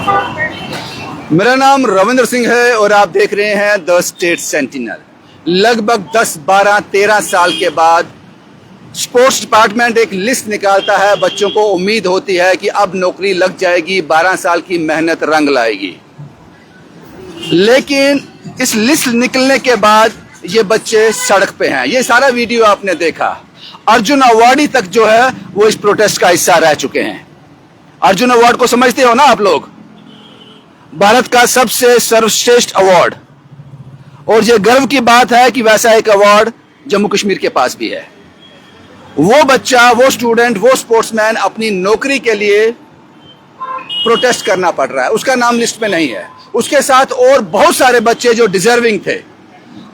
मेरा नाम रविंद्र सिंह है और आप देख रहे हैं द स्टेट सेंटिनल। लगभग 10, 12, 13 साल के बाद स्पोर्ट्स डिपार्टमेंट एक लिस्ट निकालता है। बच्चों को उम्मीद होती है कि अब नौकरी लग जाएगी, 12 साल की मेहनत रंग लाएगी। लेकिन इस लिस्ट निकलने के बाद ये बच्चे सड़क पे हैं। ये सारा वीडियो आपने देखा। अर्जुन अवार्डी तक जो है वो इस प्रोटेस्ट का हिस्सा रह चुके हैं। अर्जुन अवार्ड को समझते हो ना आप लोग? भारत का सबसे सर्वश्रेष्ठ अवार्ड। और ये गर्व की बात है कि वैसा एक अवार्ड जम्मू कश्मीर के पास भी है। वो बच्चा, वो स्टूडेंट, वो स्पोर्ट्समैन अपनी नौकरी के लिए प्रोटेस्ट करना पड़ रहा है। उसका नाम लिस्ट में नहीं है। उसके साथ और बहुत सारे बच्चे जो डिजर्विंग थे।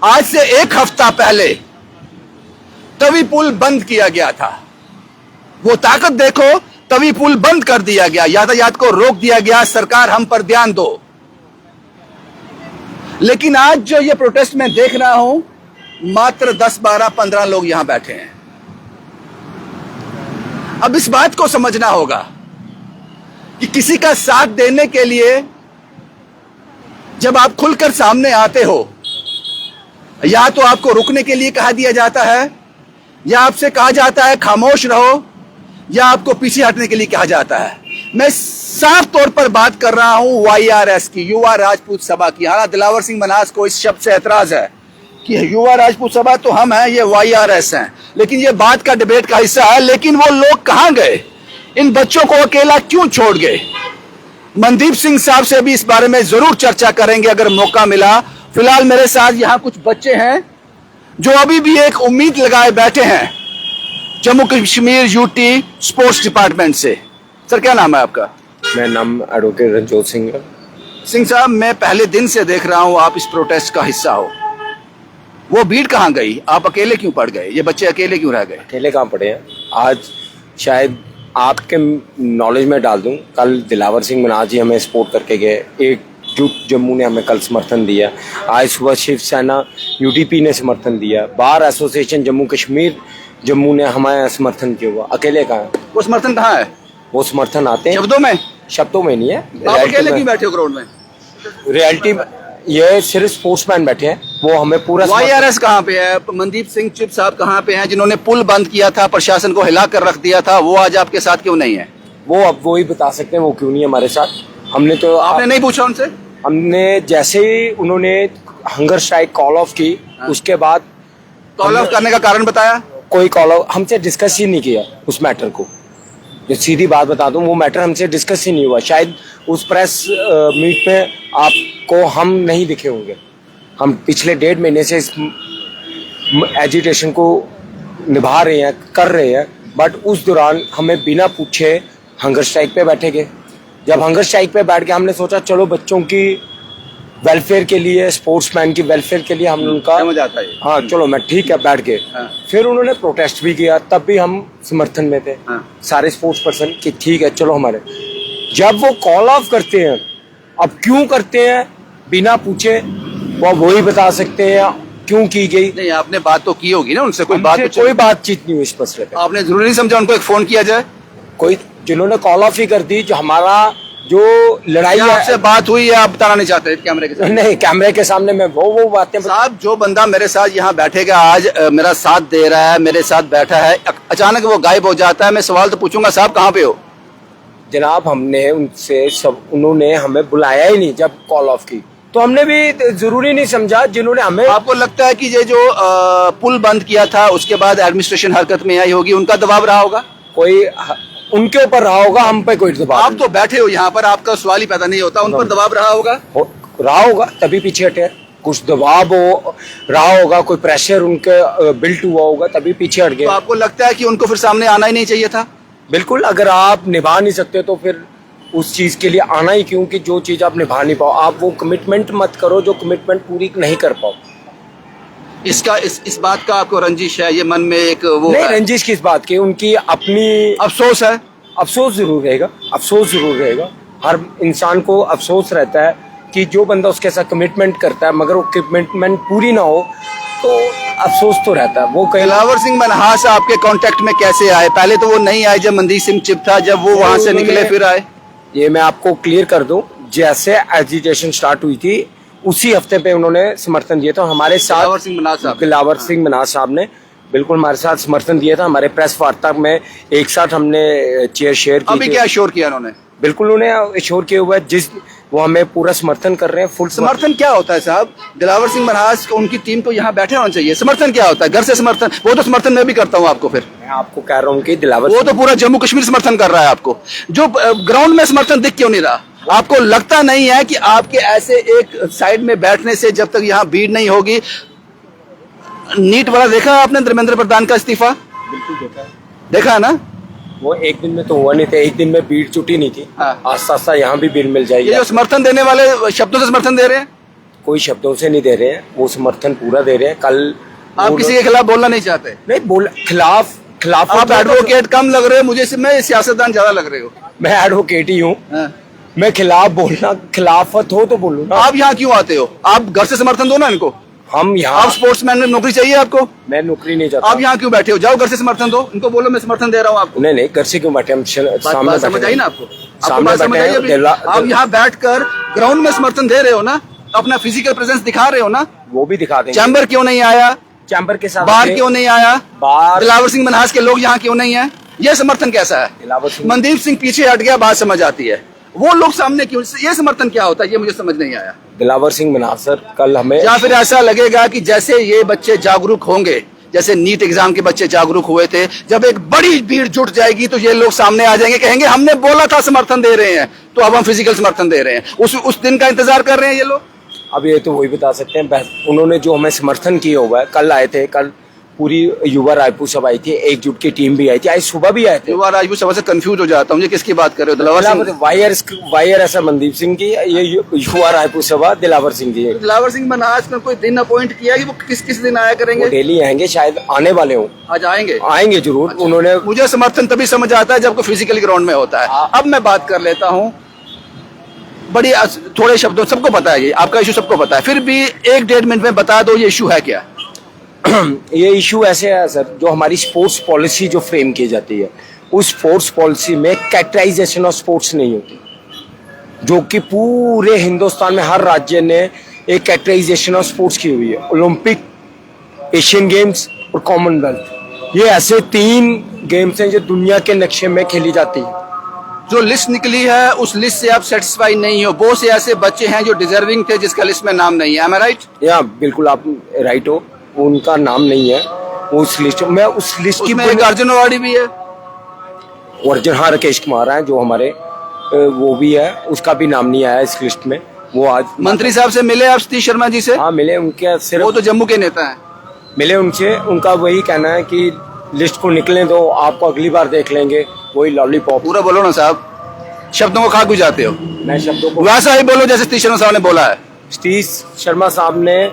आज से 1 हफ्ता पहले तवी पुल बंद किया गया था। वो ताकत देखो, तवी पुल बंद कर दिया गया, यातायात को रोक दिया गया। सरकार हम पर ध्यान दो। लेकिन आज जो ये प्रोटेस्ट मैं देख रहा हूं, मात्र 10, 12, 15 लोग यहां बैठे हैं। अब इस बात को समझना होगा कि किसी का साथ देने के लिए जब आप खुलकर सामने आते हो, या तो आपको रुकने के लिए कहा दिया जाता है, या आपसे कहा जाता है खामोश रहो, या आपको पीछे हटने के लिए कहा जाता है। मैं साफ तौर पर बात कर रहा हूं YRS की, युवा राजपूत सभा की। हालांकि दिलावर सिंह मन्हास को इस शब्द से एतराज है कि युवा राजपूत सभा तो हम हैं, ये YRS हैं, लेकिन ये बात का डिबेट का हिस्सा है। लेकिन वो लोग कहां गए? इन बच्चों को अकेला क्यों छोड़ गए? मनदीप सिंह साहब से भी इस बारे में जरूर चर्चा करेंगे अगर मौका मिला। फिलहाल मेरे साथ यहां कुछ बच्चे हैं जो अभी भी एक उम्मीद लगाए बैठे हैं Jammu Kashmir UT sports department से। सर, क्या नाम है आपका? मेरा नाम एडवोकेट रणजोत सिंह है। सिंह साहब, मैं पहले दिन से देख रहा हूं आप इस प्रोटेस्ट का हिस्सा हो। वो भीड़ कहां गई? आप अकेले क्यों पड़ गए? ये बच्चे अकेले क्यों रह गए? अकेले कहाँ पड़े हैं? आज शायद आपके नॉलेज में डाल दूं, कल दिलावर सिंह मन्हास जी हमें सपोर्ट करके गए। एक जुट जम्मू ने हमें कल समर्थन दिया। आज सुबह शिवसेना UDP ने समर्थन दिया। बार एसोसिएशन जम्मू कश्मीर जम्मू ने हमारा समर्थन किया हुआ। अकेले कहाँ है? वो समर्थन कहाँ है? वो समर्थन आते हैं शब्दों में नहीं है। आप अकेले क्यों बैठे हो ग्राउंड में? रियलिटी ये सिर्फ स्पोर्ट्समैन बैठे हैं, वो हमें पूरा। YRS कहाँ पे है? मनदीप सिंह चिप साहब कहाँ पे हैं, जिन्होंने पुल बंद किया था, प्रशासन को हिला कर रख दिया था? वो आज आपके साथ क्यों नहीं है? वो अब वो ही बता सकते हैं वो क्यों नहीं है हमारे साथ। हमने तो आपने नहीं पूछा उनसे? हमने जैसे ही उन्होंने हंगर स्ट्राइक कॉल ऑफ की, उसके बाद कॉल ऑफ करने का कारण बताया? कोई कॉल ऑफ हमसे डिस्कस ही नहीं किया उस मैटर को। जो सीधी बात बता दूं, वो मैटर हमसे डिस्कस ही नहीं हुआ। शायद उस प्रेस मीट में आपको हम नहीं दिखे होंगे। हम पिछले 1.5 महीने से इस एजिटेशन को निभा रहे हैं, कर रहे हैं, बट उस दौरान हमें बिना पूछे हंगर स्ट्राइक पे बैठे गए। जब हंगर स्ट्राइक पे बैठ के हमने सोचा चलो बच्चों की वेलफेयर के लिए, स्पोर्ट्समैन की वेलफेयर के लिए हम उनका समझ आता है। हाँ चलो मैं ठीक है बैठ गए। फिर उन्होंने प्रोटेस्ट भी किया, तब भी हम समर्थन में थे सारे स्पोर्ट्स पर्सन कि ठीक है चलो हमारे। जब वो कॉल ऑफ करते हैं, अब क्यों करते हैं बिना पूछे, वो वही बता सकते हैं क्यों की गई। नहीं, आपने बात तो की होगी ना उनसे? कोई बातचीत नहीं हुई इस मसले पे। आपने जरूरी नहीं समझा उनको एक फोन किया जाए? कोई जिन्होंने कॉल ऑफ ही कर दी, जो हमारा जो लड़ाई आपसे बात हुई है आप बताना नहीं चाहते कैमरे के सामने? नहीं, कैमरे के सामने में वो बातें। साहब, जो बंदा मेरे साथ यहाँ बैठेगा, आज मेरा साथ दे रहा है, मेरे साथ बैठा है, अचानक वो गायब हो जाता है, मैं सवाल तो पूछूंगा साहब कहाँ पे हो? जनाब, हमने उनसे उन्होंने हमें बुलाया ही नहीं जब कॉल ऑफ की, तो हमने भी जरूरी नहीं समझा जिन्होंने हमें। आपको लगता है कि ये जो पुल बंद किया था उसके बाद एडमिनिस्ट्रेशन हरकत में आई होगी, उनका दबाव रहा होगा? कोई उनके ऊपर रहा होगा, हम पे कोई दबाव। आप तो बैठे हो यहाँ पर, आपका सवाल ही पैदा नहीं होता। उन पर दबाव रहा होगा तभी पीछे हटे। कुछ दबाव रहा होगा, कोई प्रेशर उनके बिल्ट हुआ होगा, तभी पीछे हट गए। तो आपको लगता है कि उनको फिर सामने आना ही नहीं चाहिए था? बिल्कुल, अगर आप निभा नहीं सकते तो फिर उस चीज के लिए आना ही क्यों कि जो चीज आप निभा नहीं पाओ। आप वो कमिटमेंट मत करो जो कमिटमेंट पूरी नहीं कर पाओ। इस बात का आपको रंजिश है? ये मन में एक वो नहीं, रंजिश किस बात की? उनकी अपनी अफसोस है। अफसोस जरूर रहेगा। हर इंसान को अफसोस रहता है कि जो बंदा उसके साथ कमिटमेंट करता है मगर वो कमिटमेंट पूरी ना हो तो अफसोस तो रहता है। वो दिलावर सिंह मन्हास आपके कांटेक्ट में कैसे आए? पहले तो वो नहीं आए जब मनदीप सिंह चिप था, जब वो वहां से निकले फिर आए? ये मैं आपको क्लियर कर दूं, जैसे एजिटेशन स्टार्ट हुई थी उसी हफ्ते पे उन्होंने समर्थन दिया था हमारे साथ। दिलावर सिंह मनाज साहब। दिलावर सिंह मनाज साहब ने बिल्कुल हमारे साथ समर्थन दिया था। हमारे प्रेस वार्ता में एक साथ हमने चेयर शेयर की अभी थी। क्या श्योर किया उन्होंने? बिल्कुल उन्हें श्योर किया हुआ है, जिस वो हमें पूरा समर्थन कर रहे हैं, फुल समर्थन क्या होता है साहब? दिलावर सिंह मनाज को, उनकी टीम को यहाँ बैठे होना चाहिए। समर्थन क्या होता है? घर से समर्थन, वो तो समर्थन मैं भी करता हूँ आपको। फिर मैं आपको कह रहा हूँ कि दिलावर वो तो पूरा जम्मू कश्मीर समर्थन कर रहा है आपको, जो ग्राउंड में समर्थन दिख क्यों नहीं रहा? आपको लगता नहीं है कि आपके ऐसे एक साइड में बैठने से जब तक यहाँ भीड़ नहीं होगी? नीट वाला देखा आपने धर्मेंद्र प्रधान का इस्तीफा? बिल्कुल देखा है। देखा है ना? वो एक दिन में तो हुआ नहीं था, एक दिन में भीड़ जुटी नहीं थी। हाँ। आस्ता आस्ता यहाँ भी भीड़ मिल जाएगी। ये जो समर्थन देने वाले शब्दों से समर्थन दे रहे हैं, कोई शब्दों से नहीं दे रहे हैं, वो समर्थन पूरा दे रहे हैं। कल आप किसी के खिलाफ बोलना नहीं चाहते? नहीं बोल, खिलाफ आप एडवोकेट कम लग रहे हो मुझे, मैं सियासतदान ज्यादा लग रहे हो। मैं एडवोकेट ही हूँ। हाँ। मैं खिलाफ बोलना, खिलाफत हो तो बोलूँ ना। आप यहाँ क्यों आते हो? आप घर से समर्थन दो ना इनको। हम यहाँ, आप स्पोर्ट्समैन में नौकरी चाहिए आपको? मैं नौकरी नहीं चाहता। आप यहाँ क्यों बैठे हो? जाओ घर से समर्थन दो इनको, बोलो मैं समर्थन दे रहा हूँ आपको। नहीं नहीं, घर से क्यों बैठे हम? सामने बात समझ आई ना आपको? सामने बात समझ आई अभी? बैठे आप यहाँ बैठकर ग्राउंड में समर्थन दे रहे हो ना, अपना फिजिकल प्रेजेंस दिखा रहे हो ना। वो भी दिखा देंगे। चैम्बर क्यों नहीं आया? चैम्बर के साथ बाहर क्यों नहीं आया? बाहर दिलावर सिंह मन्हास के लोग यहाँ क्यों नहीं है? ये समर्थन कैसा है? दिलावर सिंह, मनदीप सिंह पीछे हट गया, बात समझ आती है। वो लोग सामने क्यों? ये समर्थन क्या होता है? ये मुझे समझ नहीं आया। दिलावर सिंह मनाज सर कल हमें, या फिर ऐसा लगेगा कि जैसे ये बच्चे जागरूक होंगे, जैसे नीट एग्जाम के बच्चे जागरूक हुए थे, जब एक बड़ी भीड़ जुट जाएगी तो ये लोग सामने आ जाएंगे, कहेंगे हमने बोला था समर्थन दे रहे हैं, तो अब हम फिजिकल समर्थन दे रहे हैं। उस दिन का इंतजार कर रहे हैं ये लोग। अब ये तो वही बता सकते हैं। उन्होंने जो हमें समर्थन किया हुआ है, कल आए थे, कल पूरी युवा रायपुर सभा आई थी, एकजुट की टीम भी आई थी, आज सुबह भी आए थे। युवा राजपूत सभा से कंफ्यूज हो जाता हूँ, ये किसकी बात कर रहे हो? दिलावर सिंह? वायर ऐसा मनदीप सिंह की, ये युवा रायपुर सभा दिलावर सिंह की है। दिलावर सिंह मनाज ने कोई दिन अपॉइंट किया कि वो किस दिन आया करेंगे? वो डेली आएंगे, शायद आने वाले हों। आज आएंगे? आएंगे जरूर। अच्छा। उन्होंने, मुझे समर्थन तभी समझ आता है जब कोई फिजिकली ग्राउंड में होता है। अब मैं बात कर लेता हूँ बड़ी थोड़े शब्दों, सबको पता है ये आपका इशू, सबको पता है, फिर भी 1-1.5 मिनट में बता दो ये इशू है क्या? ये इशू ऐसे है सर, जो हमारी स्पोर्ट्स पॉलिसी जो फ्रेम की जाती है, उस स्पोर्ट्स पॉलिसी में कैटेगराइजेशन ऑफ स्पोर्ट्स नहीं होती, जो कि पूरे हिंदुस्तान में हर राज्य ने एक कैटेगराइजेशन ऑफ स्पोर्ट्स की हुई है। ओलंपिक, एशियन गेम्स और कॉमनवेल्थ, ये ऐसे 3 गेम्स हैं जो दुनिया के नक्शे में खेली जाती है। जो लिस्ट निकली है उस लिस्ट से आप सेटिस्फाई नहीं हो? बहुत से ऐसे बच्चे हैं जो डिजर्विंग थे जिसका लिस्ट में नाम नहीं है। Am I right? या बिल्कुल आप राइट हो, उनका नाम नहीं है उस लिस्ट में। उस लिस्ट की एक अर्जुन अवार्डी भी है। अर्जुन, हाँ, राकेश कुमार है जो हमारे, वो भी है, उसका भी नाम नहीं आया इस लिस्ट में। वो आज मंत्री साहब से मिले आप, सतीश शर्मा जी से? हाँ मिले, उनके सिर्फ वो तो जम्मू के नेता हैं। मिले उनसे, उनका वही कहना है कि लिस्ट को निकले दो, आपको अगली बार देख लेंगे, वही लॉलीपॉप। पूरा बोलो ना साहब, शब्दों को खा क्यों जाते हो? मैं शब्दों को वैसा ही बोलो जैसे सतीश शर्मा साहब ने बोला है। सतीश शर्मा साहब ने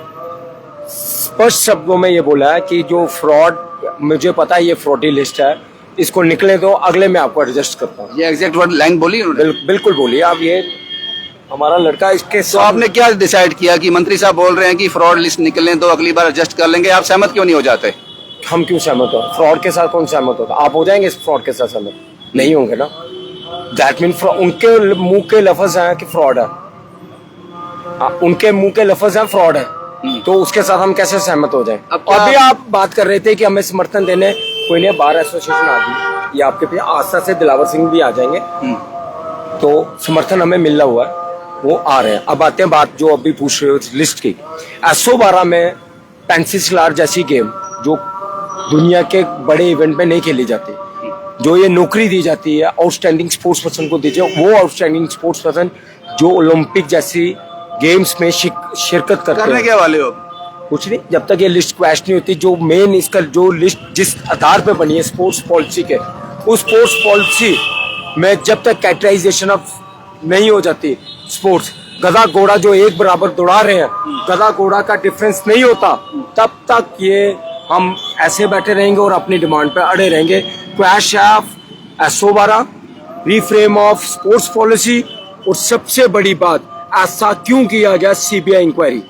स्पष्ट शब्दों में ये बोला है कि जो फ्रॉड, मुझे पता है ये फ्रॉडी लिस्ट है, इसको निकले दो, अगले में आपको एडजस्ट करता हूँ। ये एग्जैक्ट वर्ड लाइन बोली उन्होंने? बिल्कुल बोलिए आप। ये हमारा लड़का इसके तो आपने क्या डिसाइड किया कि मंत्री साहब बोल रहे हैं कि फ्रॉड लिस्ट निकलने दो, अगली बार एडजस्ट कर लेंगे, आप सहमत क्यों नहीं हो जाते? हम क्यों सहमत हो? फ्रॉड के साथ कौन सहमत होता? आप हो जाएंगे इस फ्रॉड के साथ सहमत? नहीं होंगे ना। दैट मीन उनके मुंह के लफ्ज हैं कि फ्रॉड है, उनके मुंह के लफ्ज हैं फ्रॉड है, तो उसके साथ हम कैसे सहमत हो जाएं? अभी आप बात कर रहे थे कि हमें समर्थन देने, कोई नहीं, बार एसोसिएशन आ गई, ये आपके पे आस्था से दिलावर सिंह भी आ जाएंगे, तो समर्थन हमें मिल रहा हुआ है, वो आ रहे हैं। अब आते हैं बात जो अभी पूछ रहे हो लिस्ट की। SO12 में पेंसिल जैसी गेम जो दुनिया के बड़े इवेंट में नहीं खेली जाती, जो ये नौकरी दी जाती है आउटस्टैंडिंग स्पोर्ट्स पर्सन को दीजिए, वो आउटस्टैंडिंग स्पोर्ट्स पर्सन जो ओलंपिक जैसी गेम्स में शिरकत करते हैं। क्या वाले हो? कुछ नहीं, जब तक ये लिस्ट क्रैश नहीं होती, जो मेन इसका जो लिस्ट जिस आधार पे बनी है स्पोर्ट्स पॉलिसी के, उस स्पोर्ट्स पॉलिसी में जब तक कैटेगराइजेशन ऑफ नहीं हो जाती, स्पोर्ट्स गधा घोड़ा जो एक बराबर दौड़ा रहे हैं, गधा घोड़ा का डिफरेंस नहीं होता, तब तक ये हम ऐसे बैठे रहेंगे और अपनी डिमांड पे अड़े रहेंगे। Crash of SO12, reframe of sports policy, और सबसे बड़ी बात, ऐसा क्यों किया गया CBI इंक्वायरी।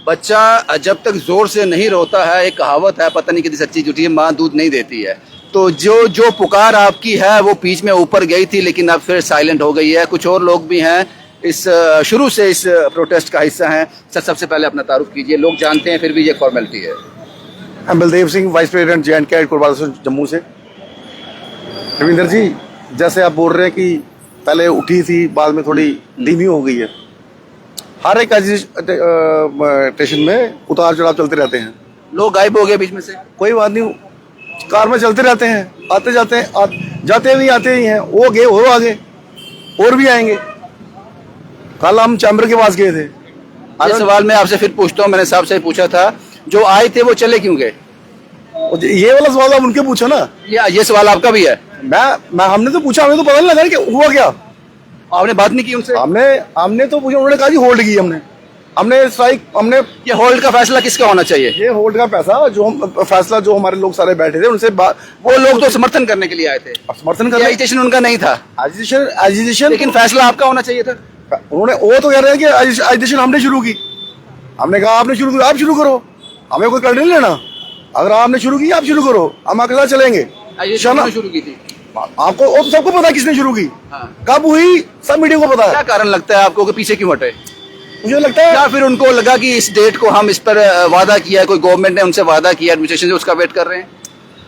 बच्चा जब तक जोर से नहीं रोता है, एक कहावत है, पता नहीं कितनी सच्ची झूठी है, माँ दूध नहीं देती है। तो जो पुकार आपकी है वो बीच में ऊपर गई थी, लेकिन अब फिर साइलेंट हो गई है। कुछ और लोग भी हैं इस शुरू से इस प्रोटेस्ट का हिस्सा हैं। सर, सबसे पहले अपना तारुफ कीजिए, लोग जानते हैं फिर भी ये फॉर्मेलिटी है। मैं Baldev Singh, vice president J&K Korba Jammu से। रविंदर जी, जैसे आप बोल रहे हैं कि पहले उठी थी, बाद में थोड़ी धीमी हो गई है। हर एक स्टेशन में उतार चढ़ाव चलते रहते हैं। लोग गायब हो गए बीच में से। कोई बात नहीं, कार में चलते रहते हैं, आते जाते हैं, जाते भी आते ही हैं। वो गए, वो आगे, और भी आएंगे। कल हम चैम्बर के पास गए थे। ये सवाल मैं आपसे फिर पूछता हूँ, मैंने साहब से पूछा था, जो आए थे वो चले क्यों गए? ये वाला सवाल आप उनके पूछो ना। ये सवाल आपका भी है। मैं हमने तो पूछा, हमें तो पता नहीं लगा कि हुआ क्या। आपने बात नहीं की उनसे? हमने तो पूछा, उन्होंने कहा जी होल्ड की हमने स्ट्राइक। ये होल्ड का फैसला किसका होना चाहिए? ये होल्ड का फैसला जो हमारे लोग सारे बैठे थे उनसे वो लोग तो समर्थन करने के लिए आए थे। समर्थन कर, एजिटेशन उनका नहीं था। एजिटेशन, लेकिन फैसला आपका होना चाहिए था। उन्होंने, वो तो कह रहे हैं कि एजिटेशन हमने शुरू की। हमने कहा आपने शुरू की, आप शुरू करो, हमें कोई कर नहीं लेना। अगर आपने शुरू की, आप शुरू करो, हम आपके साथ चलेंगे। शुरू की थी आपको, वो तो सबको पता है किसने शुरू की। हाँ। कब हुई, सब मीडिया को पता है। क्या कारण लगता है आपको कि पीछे क्यों हटे? मुझे लगता है, या फिर उनको लगा कि इस डेट को हम इस पर वादा किया है, कोई गवर्नमेंट ने उनसे वादा किया, एडमिनिस्ट्रेशन से उसका वेट कर रहे हैं।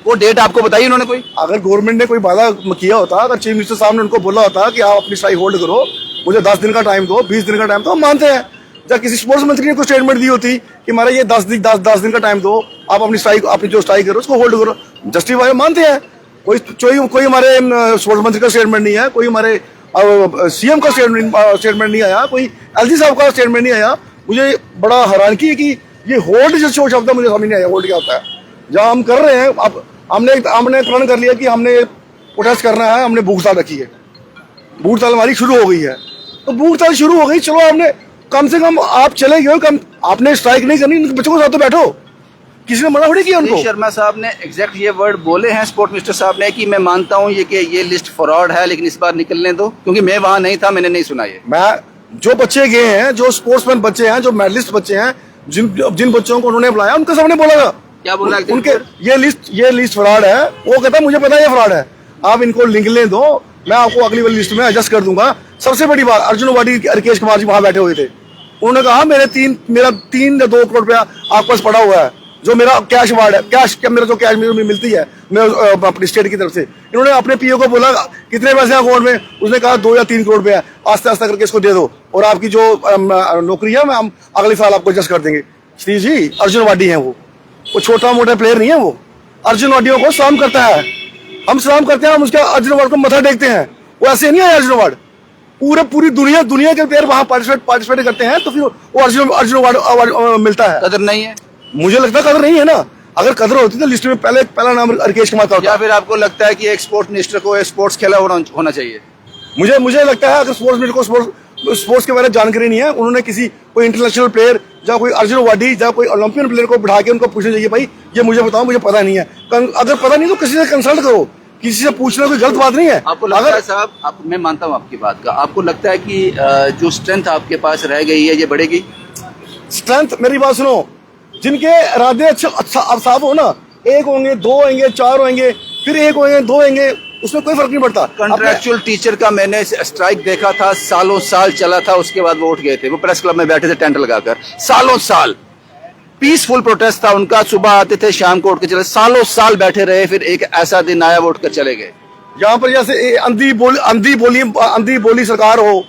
वो डेट आपको बताई उन्होंने कोई? अगर गवर्नमेंट ने कोई वादा किया होता, अगर चीफ मिनिस्टर साहब ने उनको बोला होता कि आप अपनी स्ट्राइक होल्ड करो, मुझे 10 दिन का टाइम दो, 20 दिन का टाइम दो, हम मानते हैं। जब किसी स्पोर्ट्स मंत्री ने कोई स्टेटमेंट दी होती कि हमारा ये 10 दिन का टाइम दो, आप अपनी जो स्ट्राइक करो उसको होल्ड करो, जस्टिफाई मानते हैं। कोई हमारे स्पोर्ट्स मंत्री का स्टेटमेंट नहीं है, कोई हमारे सीएम का स्टेटमेंट नहीं आया, कोई एलजी साहब का स्टेटमेंट नहीं आया। मुझे बड़ा हैरानगी है कि ये होल्ड जो शब्द है, मुझे समझ नहीं आया होल्ड क्या होता है। जहाँ हम कर रहे हैं, अब हमने प्रण कर लिया कि हमने प्रोटेस्ट करना है, हमने भूख हड़ताल रखी है। भूख हड़ताल हमारी शुरू हो गई है, तो भूख हड़ताल शुरू हो गई, चलो आपने कम से कम आप चले गए, आपने स्ट्राइक नहीं करनी, बच्चों के साथ तो बैठो, किसी ने मना थोड़ी किया उनको। शर्मा साहब ने एग्जैक्ट ये वर्ड बोले हैं, स्पोर्ट मिनिस्टर साहब ने, कि मैं मानता हूं ये लिस्ट फ्रॉड है, लेकिन इस बार निकलने दो, क्योंकि मैं वहां नहीं था, मैंने नहीं सुना ये। मैं, जो बच्चे गए हैं, जो स्पोर्ट्समैन बच्चे हैं, जो मेडलिस्ट बच्चे हैं, जिन बच्चों को उन्होंने बुलाया, उनके सामने बोला, क्या बोला उनके, ये लिस्ट फ्रॉड है। वो कहता मुझे पता है ये फ्रॉड है, आप इनको लिंक ले दो, मैं आपको अगली वाली लिस्ट में एडजस्ट कर दूंगा। सबसे बड़ी बात, अर्जुन वाडी, राकेश कुमार जी वहां बैठे हुए थे। उन्होंने कहा मेरा 3 या 2 करोड़ रुपया आपके पास पड़ा हुआ है, जो मेरा कैश अवार्ड है, मेरा जो कैश मिलती है मैं अपनी स्टेट की तरफ से। इन्होंने अपने पीओ को बोला कितने पैसे हैं अकाउंट में, उसने कहा 2 या 3 करोड़ रुपया, आस्ते आस्ते करके इसको दे दो, और आपकी जो नौकरी है हम अगले साल आपको एडजस्ट कर देंगे। श्री जी, अर्जुन वाडी है वो छोटा मोटा प्लेयर नहीं है। वो अर्जुन वाडियों को सलाम करता है, हम सलाम करते हैं, हम उसका अर्जुन अवार्ड को मथा टेकते हैं। वो ऐसे नहीं है अर्जुन अवार्ड, पूरी दुनिया के प्लेयर वहां पार्टिसिपेट करते हैं, तो फिर वो अर्जुन अवार्ड मिलता है। कदर नहीं है? मुझे लगता है कदर नहीं है ना। अगर कदर होती तो लिस्ट में पहला नाम राकेश कुमार का होता। या फिर आपको लगता है कि एक स्पोर्ट्स मिनिस्टर को एक स्पोर्ट्स खेला होना चाहिए? मुझे लगता है अगर स्पोर्ट्स मिनिस्टर को स्पोर्ट्स के बारे में जानकारी नहीं है, उन्होंने कोई इंटरनेशनल प्लेयर या कोई अर्जुन अवार्डी या कोई ओलंपियन प्लेयर को बिठा के उनको पूछना चाहिए, भाई ये मुझे बताओ, मुझे पता नहीं है। अगर पता नहीं तो किसी से कंसल्ट करो, किसी से पूछना कोई गलत बात नहीं है। आपको लगता है साहब, मैं मानता हूँ आपकी बात का, आपको लगता है कि जो स्ट्रेंथ आपके पास रह गई है ये बढ़ेगी? स्ट्रेंथ, मेरी बात सुनो, जिनके इरादे अच्छा अब साफ हो ना, 1 होंगे, 2 होंगे, 4 होंगे, फिर 1 होंगे, 2 होंगे, उसमें कोई फर्क नहीं पड़ता। कॉन्ट्रेक्चुअल टीचर का मैंने स्ट्राइक देखा था, सालों साल चला था, उसके बाद वो उठ गए थे। वो प्रेस क्लब में बैठे थे टेंट लगाकर, सालों साल पीसफुल प्रोटेस्ट था उनका, सुबह आते थे शाम को उठ के चले, सालों साल बैठे रहे, फिर एक ऐसा दिन आया वो उठ कर चले गए। यहाँ पर जैसे अंधी बोली सरकार हो,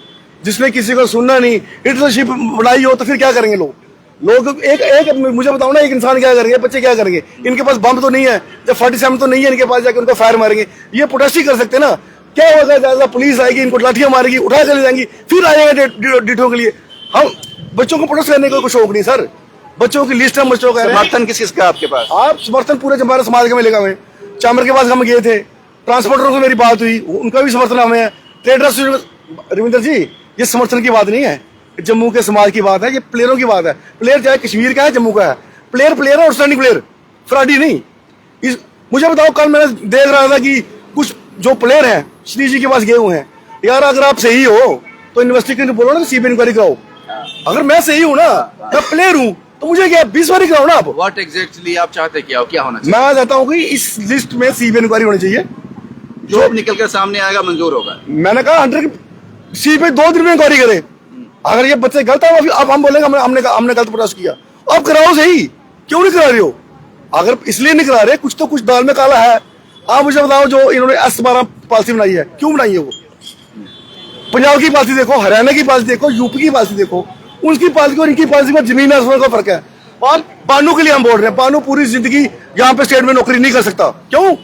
जिसने किसी को सुनना नहीं, लीडरशिप बनाई हो, तो फिर क्या करेंगे लोग एक मुझे बताओ ना, एक इंसान क्या करेंगे, बच्चे क्या करेंगे? इनके पास बम तो नहीं है, जब 47 तो नहीं है इनके पास, जाकर उनको फायर मारेंगे। ये प्रोटेस्ट ही कर सकते ना। क्या होगा, ज्यादा पुलिस आएगी, इनको लाठियां मारेगी, उठा चले जाएंगी, फिर आएंगे डिटो के लिए। हम बच्चों को प्रोटेस्ट करने का कोई शौक नहीं सर, बच्चों की लिस्ट हम बच्चों का। समर्थन किसका आपके पास? आप समर्थन पूरे हमारे समाज के मिलेगा। हमें चैम्बर के पास हम गए थे, ट्रांसपोर्टरों से मेरी बात हुई, उनका भी समर्थन हमें है। ट्रेडर्स, रविंदर जी, ये समर्थन की बात नहीं है, जम्मू के समाज की बात है, ये प्लेयरों की बात है। प्लेयर चाहे कश्मीर का है, जम्मू का है, प्लेयर है, आउटस्टैंडिंग प्लेयर, फ्रॉडी नहीं। मुझे बताओ, कल मैंने देख रहा था कि कुछ जो प्लेयर हैं श्री जी के पास गए हुए हैं। यार अगर आप सही हो तो इन्वेस्टिगेशन बोलो ना, सीबीआई इंक्वायरी कराओ। अगर मैं सही हूँ ना, मैं प्लेयर हूँ, तो मुझे क्या 20 बार कराओ ना आप। व्हाट एग्जैक्टली आप चाहते क्या हो, क्या होना चाहिए? मैं चाहता हूँ कि इस लिस्ट में सीबीआई इंक्वायरी होनी चाहिए। जो निकल कर सामने आएगा मंजूर होगा। मैंने कहा 100 सीबीआई 2 दिन में इंक्वायरी करे। अगर ये बच्चे गलत है अब हम बोलेंगे हमने गलत प्रयास किया। अब कराओ सही, क्यों नहीं करा रहे हो? अगर इसलिए नहीं करा रहे, कुछ तो कुछ दाल में काला है। आप मुझे बताओ, जो इन्होंने S12 पॉलिसी बनाई है, क्यों बनाई है? वो पंजाब की पॉलिसी देखो, हरियाणा की पॉलिसी देखो, यूपी की पॉलिसी देखो, उनकी पॉलिसी और इनकी पॉलिसी में जमीन आसमान का फर्क है। और बानू के लिए हम बोल रहे हैं, बानू पूरी जिंदगी यहाँ पे स्टेट में नौकरी नहीं कर सकता। क्यों?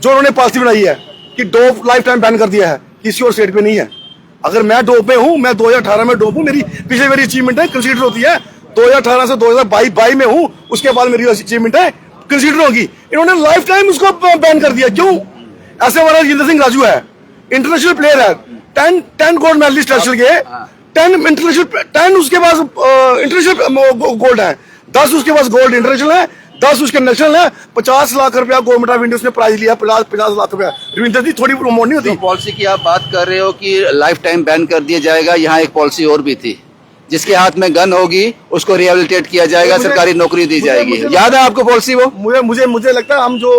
जो उन्होंने पॉलिसी बनाई है कि डोप लाइफ टाइम बैन कर दिया है, किसी और स्टेट में नहीं है। अगर मैं डोप में हूँ, मैं 2018 में डोप हूँ, मेरी पिछले मेरी अचीवमेंट है, कंसीडर होती है। 2018 से 2022 में हूँ, उसके बाद मेरी अचीवमेंट है, कंसीडर होगी। इन्होंने लाइफ टाइम उसको बैन कर दिया। क्यों? ऐसे हमारा जितेंद्र सिंह राजू है, इंटरनेशनल प्लेयर है, 10 गोल्ड मेडलिस्ट नेशनल के, 10 इंटरनेशनल, 10 उसके पास इंटरनेशनल गोल्ड है, 10 उसके पास गोल्ड इंटरनेशनल है, 10 उसके नेशनल है। 50 लाख रुपया गवर्नमेंट ऑफ इंडिया उसने प्राइज लिया, 50 लाख रुपया। रविंदर जी थोड़ी प्रमोट नहीं होती? पॉलिसी की आप बात कर रहे हो कि लाइफ टाइम बैन कर दिया जाएगा, यहाँ एक पॉलिसी और भी थी, जिसके हाथ में गन होगी उसको रिहेबिलिटेट किया जाएगा, सरकारी नौकरी दी जाएगी। याद है आपको पॉलिसी वो? मुझे लगता है हम जो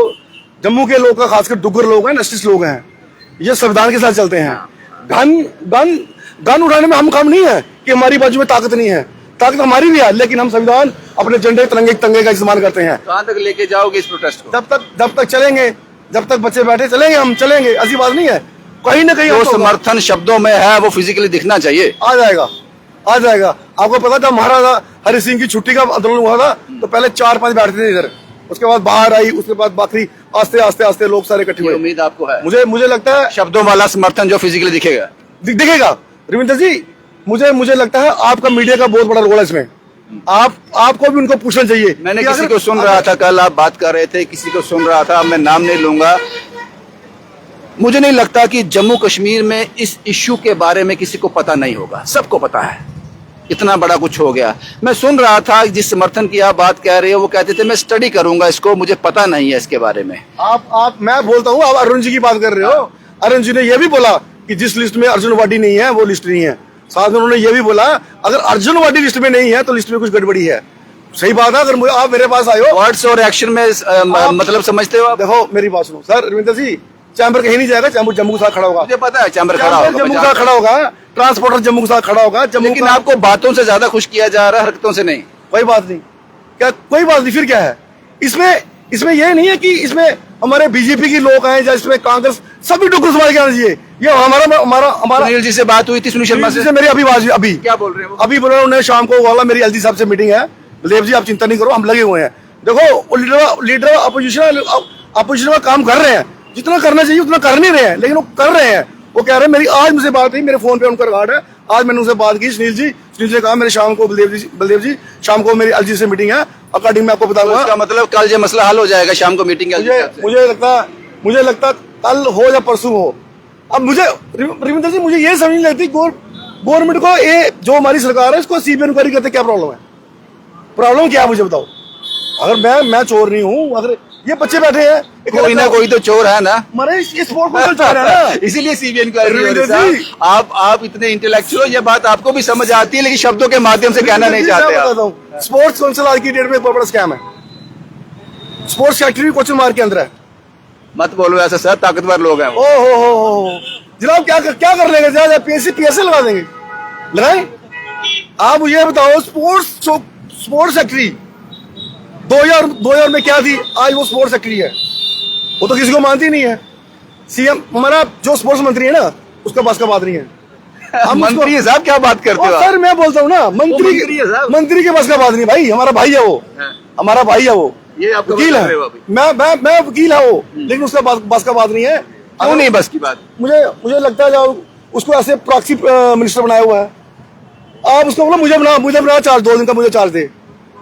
जम्मू के लोग का, खासकर डुग्गर लोग हैं, नस्टिस लोग हैं, ये संविधान के साथ चलते हैं। गन उठाने में हम कम नहीं है कि हमारी बाजू में ताकत नहीं है, ताकत हमारी भी है, लेकिन हम संविधान अपने झंडे तंगे का इस्तेमाल करते हैं। कहाँ तक लेके जाओगे इस प्रोटेस्ट को? जब तक चलेंगे, जब तक बच्चे बैठे चलेंगे, हम चलेंगे। ऐसी बात नहीं है, कहीं ना कहीं जो समर्थन शब्दों में है वो फिजिकली दिखना चाहिए। आ जाएगा। आपको पता था महाराजा हरि सिंह की छुट्टी का आंदोलन हुआ था, तो पहले 4-5 बैठते थे इधर, उसके बाद बाहर आई, उसके बाद बाकी आस्ते लोग सारे इकट्ठे हुए। उम्मीद आपको है? मुझे लगता है शब्दों वाला समर्थन जो फिजिकली दिखेगा। दिखेगा। रविंदर जी, मुझे लगता है आपका मीडिया का बहुत बड़ा रोल है इसमें। आपको भी उनको पूछना चाहिए। मैंने किसी को सुन रहा था, कल आप बात कर रहे थे, किसी को सुन रहा था, मैं नाम नहीं लूंगा। मुझे नहीं लगता कि जम्मू कश्मीर में इस इश्यू के बारे में किसी को पता नहीं होगा, सबको पता है, इतना बड़ा कुछ हो गया। मैं सुन रहा था जिस समर्थन की आप बात कह रहे हो, वो कहते थे मैं स्टडी करूंगा इसको, मुझे पता नहीं है इसके बारे में। मैं बोलता हूँ, आप अरुण जी की बात कर रहे हो। अरुण जी ने यह भी बोला कि जिस लिस्ट में अर्जुन वाडी नहीं है वो लिस्ट नहीं है। साथ में उन्होंने ये भी बोला अगर अर्जुन वाडी लिस्ट में नहीं है तो लिस्ट में कुछ गड़बड़ी है। सही बात है। अगर आप मेरे पास आए हो, वर्ड्स और एक्शन में मतलब समझते हो आप? देखो मेरी बात सुनो सर, रविंदर जी, चैम्बर कहीं नहीं जाएगा, चैम्बर जम्मू के साथ खड़ा होगा। मुझे पता है चैम्बर खड़ा होगा, जम्मू के साथ खड़ा होगा, ट्रांसपोर्टर जम्मू के साथ खड़ा होगा। लेकिन आपको बातों से ज्यादा खुश किया जा रहा है, हरकतों से नहीं। कोई बात नहीं, क्या कोई बात नहीं, फिर क्या है इसमें ये नहीं है कि इसमें हमारे बीजेपी के लोग हैं या इसमें कांग्रेस, सभी टुकड़े संभाल के आना चाहिए। ये हमारा सुनील जी से बात हुई थी, सुनील शर्मा से मेरी अभी क्या बोल रहे हैं वो? अभी बोल रहे हैं, उन्हें शाम को बोला मेरी एलजी साहब से मीटिंग है, बलदेव जी आप चिंता नहीं करो, हम लगे हुए हैं। देखो लीडर अपोजिशन का काम कर रहे हैं, जितना करना चाहिए उतना कर नहीं रहे हैं, लेकिन वो कर रहे हैं। वो कह रहे हैं, मेरी आज मुझसे बात हुई, मेरे फोन पे उनका रिकॉर्ड है, आज मैंने उनसे बात की सुनील जी ने कहा मेरे शाम को बलदेव जी शाम को मेरी एलजी से मीटिंग है, अकॉर्डिंग मैं आपको बताऊंगा। इसका मतलब कल ये मसला हल हो जाएगा शाम को मीटिंग है। मुझे लगता कल हो या परसों हो। अब मुझे रविंदर जी मुझे ये समझ नहीं लगती गवर्नमेंट को, ये जो हमारी सरकार है इसको सीबीआई इंक्वायरी करते क्या प्रॉब्लम है? प्रॉब्लम क्या है मुझे बताओ। अगर मैं चोर नहीं हूँ, अगर ये बच्चे बैठे हैं, कोई ना कोई तो चोर है ना, हमारे स्पोर्ट को चोर है ना, इसीलिए सीबीआई इंक्वायरी। आप इतने इंटेलेक्चुअल, ये बात आपको भी समझ आती है, लेकिन शब्दों के माध्यम से कहना नहीं चाहते। स्पोर्ट्स काउंसिल आज की डेट में बहुत बड़ा स्कैम है। स्पोर्ट्स सेक्रेटरी क्वेश्चन मार्क के अंदर है। मत बोलो ऐसा सर, ताकतवर लोग हैं। ओ जनाब क्या कर लेंगे? जरा पीएससी लगा देंगे, लगाए। आप मुझे बताओ, स्पोर्ट्स सेक्रेटरी 2000 में क्या थी, आज वो स्पोर्ट्स सेक्रेटरी है। वो तो किसी को मानती नहीं है। सीएम हमारा जो स्पोर्ट्स मंत्री है ना, उसका बस का बात नहीं है। हम मंत्री है साहब, क्या बात करते हो सर? मैं बोलता हूँ ना, मंत्री के बस का बात नहीं भाई, हमारा भाई है वो, हमारा भाई है वो, ये आपको वकील है। मैं वकील है वो, लेकिन उसका बस का बात नहीं है। क्यों नहीं बस की बात? मुझे लगता है जब उसको ऐसे प्रॉक्सी मिनिस्टर बनाया हुआ है, आप उसको बोलो मुझे बना चार्ज, 2 दिन का मुझे चार्ज दे,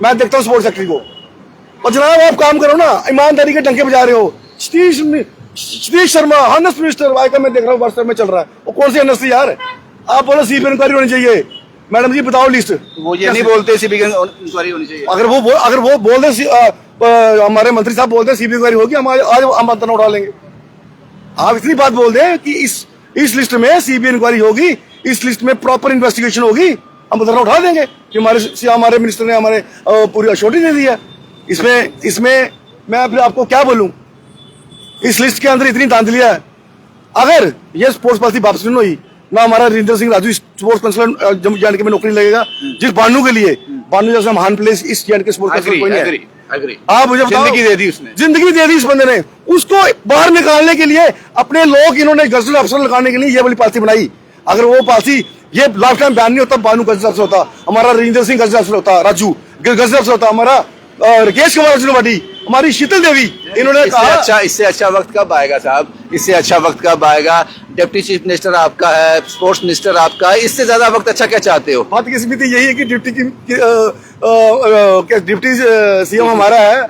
मैं देखता हूँ स्पोर्ट्स सेक्रेटरी को। और जनाब आप काम करो ना, ईमानदारी के डंके बजा रहे हो। सतीश शर्मा हॉनेस्ट मिनिस्टर वाई मैं देख रहा हूँ व्हाट्सएप में चल रहा है, वो कौन सी हॉनेस्टी यार? आप बोलो सीबीआई इंक्वायरी होनी चाहिए। मैडम जी बताओ लिस्ट। वो ये नहीं बोलते सीबीआई इंक्वायरी होनी चाहिए। अगर वो बोल दे, हमारे मंत्री साहब बोलते हैं सीबीआई इंक्वायरी होगी, हम आज हम आंदोलन उठा लेंगे। आप इतनी बात बोल दें कि इस लिस्ट में सीबीआई इंक्वायरी होगी, इस लिस्ट में प्रॉपर इन्वेस्टिगेशन होगी, हम धरना उठा देंगे कि हमारे मिनिस्टर ने हमारे पूरी अश्योरिटी दे दी है। इसमें मैं फिर आपको क्या बोलूं, इस लिस्ट के अंदर इतनी धांधलियां है। अगर ये स्पोर्ट्स पॉलिसी वापस नहीं हुई ना, हमारा Rajendra Singh Raju sports councillor Jammu and K में नौकरी लगेगा, जिस बानू के लिए, बानू जैसा महान प्लेस इस के स्पोर्ट्स काउंसिलर कोई नहीं है। आप मुझे बताओ, जिंदगी दे दी उसने, जिंदगी दे दी इस बंदे ने। उसको बाहर निकालने के लिए अपने लोग इन्होंने गजल अफसर लगाने के लिए ये वाली पॉलिसी बनाई। अगर वो पॉलिसी ये लास्ट टाइम बैन नहीं होता, बानू गजल अफसर होता, हमारा रीजेंद्र सिंह गजल अफसर होता, राजू गजल अफसर होता, हमारा राकेश कुमार अर्जुनवाड़ी, हमारी शीतल देवी। इन्होंने कहा इससे अच्छा वक्त कब आएगा साहब, इससे अच्छा वक्त कब आएगा? डिप्टी चीफ मिनिस्टर आपका है, स्पोर्ट्स मिनिस्टर आपका है, इससे ज्यादा वक्त अच्छा क्या चाहते हो? बात किस्मती यही है कि डिप्टी सीएम हमारा है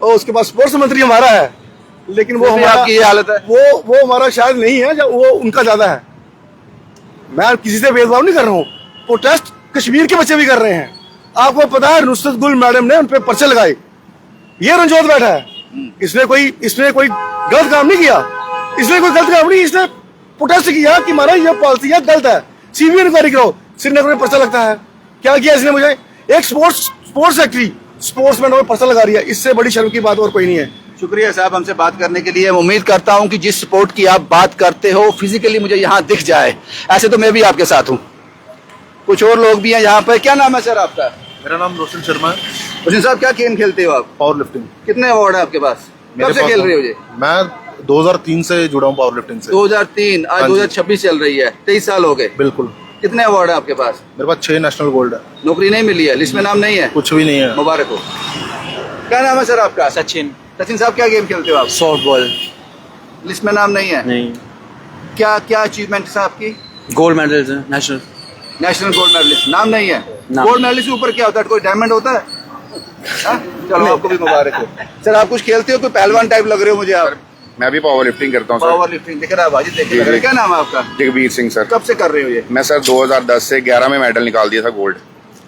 और उसके बाद स्पोर्ट्स मंत्री हमारा है, लेकिन वो हमारा, आपकी ये हालत है, वो हमारा शायद नहीं है, जब वो उनका ज्यादा है। मैं किसी से भेदभाव नहीं कर रहा हूँ, प्रोटेस्ट कश्मीर के बच्चे भी कर रहे हैं। आपको पता है नुसरत गुल मैडम ने उन पे पर्चे लगाए, ये रंजोत बैठा है, इसने कोई गलत काम नहीं किया, इसने प्रोटेस्ट किया कि हमारा ये पॉलिसी है गलत है, सीबीआई इंक्वायरी करो। श्रीनगर में पर्चा लगता है, क्या किया इसने? मुझे एक स्पोर्ट्स सेक्रेटरी स्पोर्ट्समैन को पर्चा लगा रही है, इससे बड़ी शर्म की बात और कोई नहीं है। शुक्रिया साहब हमसे बात करने के लिए। उम्मीद करता हूं कि जिस स्पोर्ट की आप बात करते हो फिजिकली मुझे यहाँ दिख जाए। ऐसे तो मैं भी आपके साथ हूँ, कुछ और लोग भी हैं यहाँ पर। क्या नाम है सर आपका? मेरा नाम रोशन शर्मा है। रोशन साहब, क्या गेम खेलते हो आप? Power lifting. कितने अवार्ड है आपके पास? कब से खेल रहे हो ये? मैं 2003 से जुड़ा हूँ पावर लिफ्टिंग से। 2003, आज 2026 चल रही है, 23 साल हो गए। बिल्कुल। कितने अवार्ड है आपके पास? मेरे पास 6 नेशनल गोल्ड है। नौकरी नहीं मिली है, लिस्ट में नाम नहीं है? कुछ भी नहीं है। मुबारक हो। क्या नाम है सर आपका? सचिन। सचिन साहब, क्या गेम खेलते हो आप? Soft ball. लिस्ट में नाम नहीं है? नहीं। क्या अचीवमेंट है आपकी? Gold medal national gold medalist, नाम नहीं है? गोल्ड मेडलिस्ट के ऊपर क्या होता है? कोई डायमंड होता है? हाँ? चलो आपको भी मुबारक हो। सर आप कुछ खेलते हो? कोई पहलवान टाइप लग रहे हो मुझे आप। मैं भी पावर लिफ्टिंग करता हूँ सर। पावर लिफ्टिंग दिख रहा है बाजी, देख रहा है। क्या नाम है आपका? जगबीर सिंह सर। कब से कर रहे हो ये? मैं सर 2010 से 11 में मेडल निकाल दिया था गोल्ड,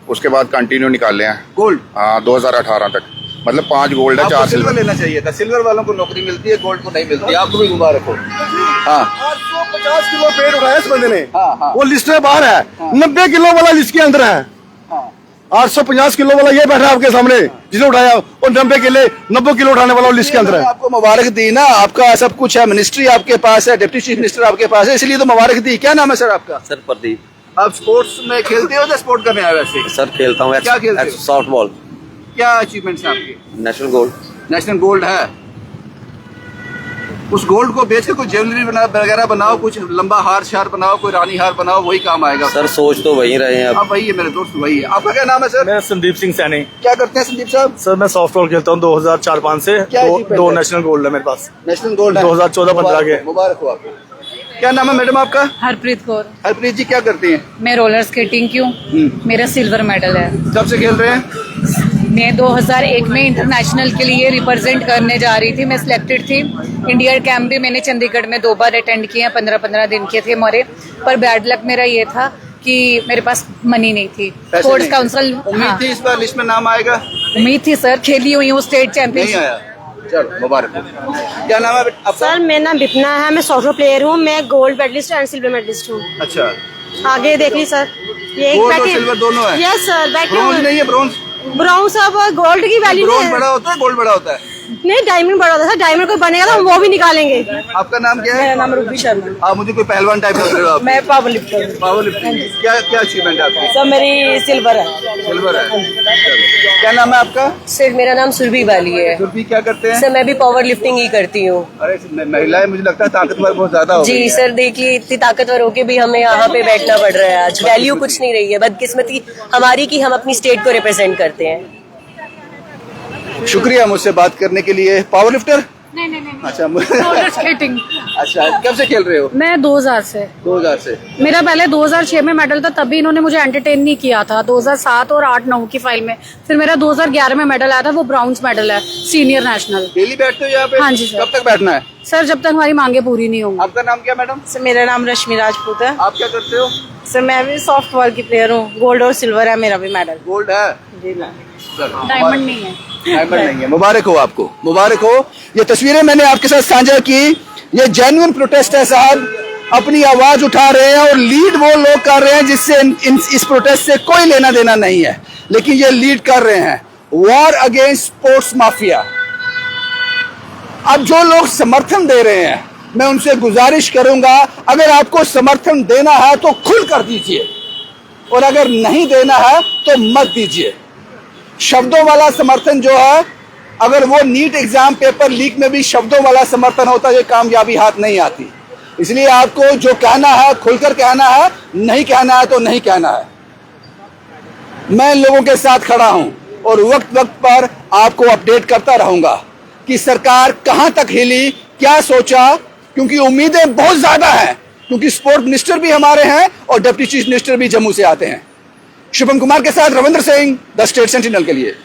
उसके बाद कंटिन्यू निकाले हैं गोल्ड। हाँ 2018 तक, मतलब 5 गोल्ड है, 4 सिल्वर लेना चाहिए था। सिल्वर वालों को नौकरी मिलती है, गोल्ड को नहीं मिलती। आपको भी मुबारक हो। हाँ 850 किलो वेट उठाया इस बंदे ने। हाँ। वो लिस्ट में बाहर है। 90 किलो वाला लिस्ट के अंदर है। 850 किलो वाला ये बैठा है आपके सामने, जिसने उठाया, और 90 किलो उठाने वाला लिस्ट के अंदर है। आपको मुबारक दी ना, आपका सब कुछ है, मिनिस्ट्री आपके पास है, डिप्टी चीफ मिनिस्टर आपके पास है, इसलिए तो मुबारक दी। क्या नाम है सर आपका? सर प्रदीप। आप स्पोर्ट्स में खेलते हो या स्पोर्ट करने आए वैसे? सर खेलता हूँ। क्या खेलते हो? Soft ball. क्या अचीवमेंट्स हैं आपकी? National gold. नेशनल गोल्ड है। उस गोल्ड को बेच के कोई ज्वेलरी वगैरह बनाओ, कुछ लंबा हार शार बनाओ, कोई रानी हार बनाओ, वही काम आएगा। सर सोच तो वही रहे हैं अब। वही है मेरे दोस्त, वही है। आपका क्या नाम है सर? मैं संदीप सिंह सैनी। क्या करते हैं संदीप साहब? सर मैं सॉफ्ट बॉल खेलता हूँ 2004-05 से। दो नेशनल गोल्ड है मेरे पास। नेशनल गोल्ड 2014-15 के। मुबारक हो आपको। क्या नाम है मैडम आपका? हरप्रीत कौर। हरप्रीत जी, क्या करती हैं? मैं रोलर स्केटिंग की हूँ, मेरा सिल्वर मेडल है। कब से खेल रहे हैं? मैं 2001 में इंटरनेशनल के लिए रिप्रेजेंट करने जा रही थी, मैं सिलेक्टेड थी। इंडिया कैंप भी मैंने चंडीगढ़ में 2 बार अटेंड किए हैं, 15-15 दिन के थे हमारे। पर बैड लक मेरा ये था कि मेरे पास मनी नहीं थी। स्पोर्ट्स काउंसिल उम्मीद थी इस बार लिस्ट में नाम आएगा? उम्मीद थी सर, खेली हुई हूँ स्टेट नहीं चैंपियनशिप। आया। चलो मुबारक हो। क्या नाम है आपका? सर मेरा नाम विपना है, मैं सॉफ्टवेयर प्लेयर हूँ, मैं gold medalist and silver medalist हूँ। अच्छा, आगे देख ली सर, ये गोल्ड और सिल्वर दोनों है? Yes sir. ब्रॉन्ज नहीं है? ब्राउन सब गोल्ड की वैल्यू ब्रॉन्ज बड़ा होता है, गोल्ड बड़ा होता है? नहीं, डायमंड बड़ा होता है। डायमंड कोई बनेगा तो वो भी निकालेंगे। आपका नाम क्या है? मेरा नाम रूबी शर्मा। आप मुझे कोई पहलवान टाइप लग रहे हो आप? मैं पावर लिफ्टर। Power lifting. क्या अचीवमेंट है आपकी? सर मेरी सिल्वर है। सिल्वर है। क्या नाम है आपका? सर मेरा नाम सुरभि वाली है। सुरभि, क्या करते हैं? सर मैं भी पावर लिफ्टिंग ही करती हूँ। अरे महिलाएं मुझे लगता है ताकतवर बहुत ज्यादा हो गई जी हैं। सर, देखिए इतनी ताकतवर होके भी हमें यहाँ पे बैठना पड़ रहा है आज। वैल्यू कुछ नहीं रही है, बदकिस्मती हमारी कि हम अपनी स्टेट को रिप्रेजेंट करते हैं। शुक्रिया मुझसे बात करने के लिए। Power lifter? नहीं। अच्छा रोलर स्केटिंग। अच्छा, कब से खेल रहे हो? मैं 2000 से। 2000 से? मेरा पहले 2006 में मेडल था, तभी इन्होंने मुझे एंटरटेन नहीं किया था। 2007 और 8-9 की फाइल में। फिर मेरा 2011 में मेडल आया था, वो ब्राउन्स मेडल है, सीनियर नेशनल। डेली बैठते हो यहाँ पे? हाँ जी सर। कब तक बैठना है? सर जब तक हमारी मांगे पूरी नहीं होंगी। आपका नाम क्या मैडम? सर मेरा नाम रश्मि राजपूत है। आप क्या करते हो? सर मैं भी सॉफ्ट बॉल की प्लेयर हूँ, गोल्ड और सिल्वर है मेरा भी मेडल। गोल्ड है? डायमंड नहीं है। डायमंड नहीं है। मुबारक हो आपको, मुबारक हो। ये तस्वीरें मैंने आपके साथ साझा की। ये जेन्युइन प्रोटेस्ट है साहब। अपनी आवाज उठा रहे हैं और लीड वो लोग कर रहे हैं जिससे इस प्रोटेस्ट से कोई लेना देना नहीं है, लेकिन ये लीड कर रहे हैं वॉर अगेंस्ट स्पोर्ट्स माफिया। अब जो लोग समर्थन दे रहे हैं, मैं उनसे गुजारिश करूंगा, अगर आपको समर्थन देना है तो खुल कर दीजिए, और अगर नहीं देना है तो मत दीजिए। शब्दों वाला समर्थन जो है, अगर वो नीट एग्जाम पेपर लीक में भी शब्दों वाला समर्थन होता है, ये कामयाबी हाथ नहीं आती। इसलिए आपको जो कहना है खुलकर कहना है, नहीं कहना है तो नहीं कहना है। मैं इन लोगों के साथ खड़ा हूं और वक्त वक्त पर आपको अपडेट करता रहूंगा कि सरकार कहां तक हिली, क्या सोचा, क्योंकि उम्मीदें बहुत ज्यादा हैं, क्योंकि स्पोर्ट मिनिस्टर भी हमारे हैं और डिप्टी चीफ मिनिस्टर भी जम्मू से आते हैं। शुभम कुमार के साथ Ravindra Singh, the state sentinel के लिए।